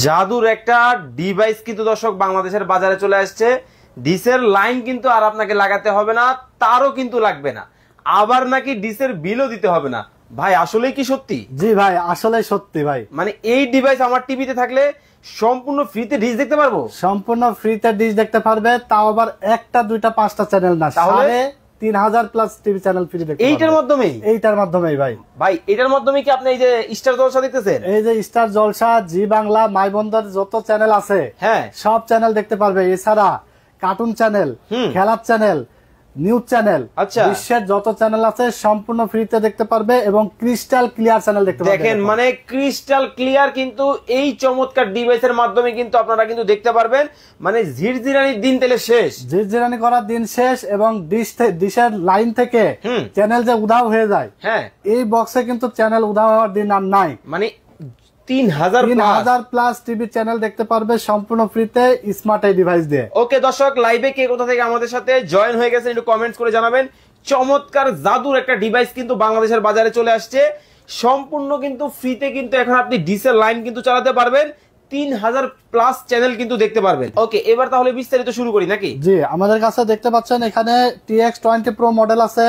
জাদুর একটা ডিভাইস কিন্তু দর্শক বাংলাদেশের বাজারে চলে আসছে। ডিসের লাইন কিন্তু আর আপনাকে লাগাতে হবে না, তারও কিন্তু লাগবে না, আবার নাকি ডিসের বিলও দিতে হবে না। ভাই আসলেই কি সত্যি? জি ভাই, আসলে সত্যি ভাই। মানে এই ডিভাইস আমার টিভিতে থাকলে সম্পূর্ণ ফ্রিতে ডিশ দেখতে পারবো? সম্পূর্ণ ফ্রিতে ডিশ দেখতে পারবে, তাও আবার একটা দুইটা পাঁচটা চ্যানেল না, তাহলে 3000 প্লাস টিভি চ্যানেল ফ্রি দেখতে পারবে এইটার মাধ্যমেই? এইটার মাধ্যমেই ভাই। ভাই এটার মাধ্যমে কি আপনি এই যে স্টার জলসা দেখতেছেন? এই যে স্টার জলসা, জি বাংলা, মাই বন্ধুর যত চ্যানেল আছে হ্যাঁ সব চ্যানেল দেখতে পারবে। এছাড়া কার্টুন চ্যানেল, খেলার চ্যানেল, নিউজ চ্যানেল, আচ্ছা বিশ্বের যত চ্যানেল আছে সম্পূর্ণ ফ্রিতে দেখতে পারবে এবং ক্রিস্টাল ক্লিয়ার চ্যানেল দেখতে পারবে। দেখেন মানে ক্রিস্টাল ক্লিয়ার কিন্তু এই চমৎকার ডিভাইসের মাধ্যমে কিন্তু আপনারা কিন্তু দেখতে পারবেন। মানে ঝিরঝিরানির দিন তেলে শেষ, ঝিরঝিরানি করার দিন শেষ। এবং ডিশের লাইন থেকে চ্যানেল যে উধাও হয়ে যায়, হ্যাঁ এই বক্সে কিন্তু চ্যানেল উধাও হওয়ার দিন আর নাই। মানে 3000 প্লাস টিভি চ্যানেল দেখতে পারবে সম্পূর্ণ ফ্রিতে স্মার্ট এই ডিভাইস দিয়ে। ওকে দর্শক, লাইভে কে কোথা থেকে আমাদের সাথে জয়েন হয়ে গেছেন একটু কমেন্টস করে জানাবেন। চমৎকার জাদুর একটা ডিভাইস কিন্তু বাংলাদেশের বাজারে চলে আসছে, সম্পূর্ণ কিন্তু ফ্রিতে। কিন্তু এখন আপনি ডিসেল লাইন কিন্তু চালাতে পারবেন, 3000 প্লাস চ্যানেল কিন্তু দেখতে পারবেন। ওকে, এবার তাহলে বিস্তারিত শুরু করি নাকি? জি, আমাদের কাছে দেখতে পাচ্ছেন এখানে TX20 Pro মডেল আছে,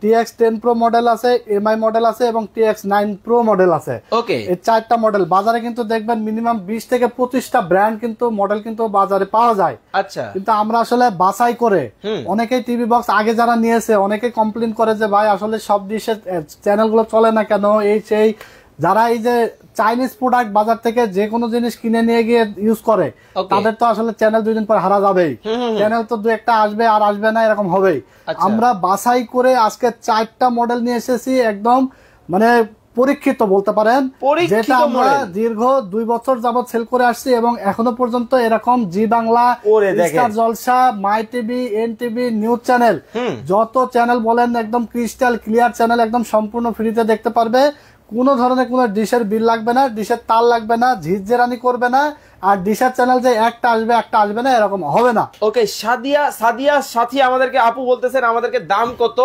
TX10 Pro মডেল আছে, MI মডেল আছে এবং TX9 Pro মডেল আছে। ওকে, এই চারটা মডেল বাজারে কিন্তু দেখবেন মিনিমাম 20 থেকে 25টা ব্র্যান্ড কিন্তু মডেল কিন্তু বাজারে পাওয়া যায়। আচ্ছা, কিন্তু আমরা আসলে বাছাই করে, অনেকেই টিভি বক্স আগে যারা নিয়েছে অনেকেই কমপ্লেইন করে যে ভাই আসলে সব ডিশের চ্যানেলগুলো চলে না কেন, এই সেই। যারা এই যে চাইনিজ প্রোডাক্ট বাজার থেকে যে কোনো জিনিস কিনে নিয়ে গিয়ে ইউজ করে, তাদের তো আসলে চ্যানেল 2 দিন পর হারা যাবেই। চ্যানেল তো 2-1টা আসবে আর আসবে না, এরকম হবেই। আমরা বাছাই করে আজকে 4টা মডেল নিয়ে এসেছি, একদম মানে পরীক্ষিত বলতে পারেন, যেটা আমরা দীর্ঘ 2 বছর যাবত সেল করে আসছি এবং এখনো পর্যন্ত এরকম Zee Bangla, Star Jalsha, My TV, N TV, news channel, যত চ্যানেল বলেন একদম ক্রিস্টাল ক্লিয়ার চ্যানেল, একদম সম্পূর্ণ ফ্রিতে দেখতে পারবে। কোনো ধরনের কোনো ডিশের বিল লাগবে না, ডিশের তার লাগবে না, ঝিরঝিরানি করবে না। আর ডিশের চ্যানেল যে একটা আসবে একটা আসবে না, এরকম হবে না। ওকে, সাদিয়া সাথী আমাদেরকে আপু বলতেছেন আমাদেরকে দাম কত,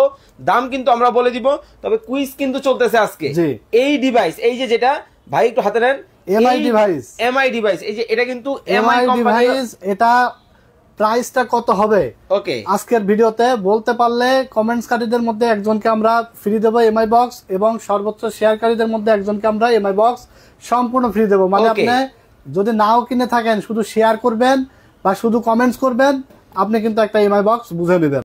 দাম কিন্তু আমরা বলে দিব, তবে কুইজ কিন্তু চলতেছে আজকে। এই ডিভাইস, এই যে যেটা ভাই একটু হাতে নেন, এমআই ডিভাইস, এই যে এটা কিন্তু এমআই ডিভাইস, এটা প্রাইসটা কত হবে ওকে আজকের ভিডিওতে বলতে পারলে কমেন্টসকারীদের মধ্যে একজনকে আমরা ফ্রি দেবো এমআই বক্স, এবং সর্বোচ্চ শেয়ারকারীদের মধ্যে একজনকে আমরা এমআই বক্স সম্পূর্ণ ফ্রি দেবো। মানে আপনি যদি নাও কিনে থাকেন, শুধু শেয়ার করবেন বা শুধু কমেন্টস করবেন, আপনি কিন্তু একটা এমআই বক্স বুঝে নেবেন।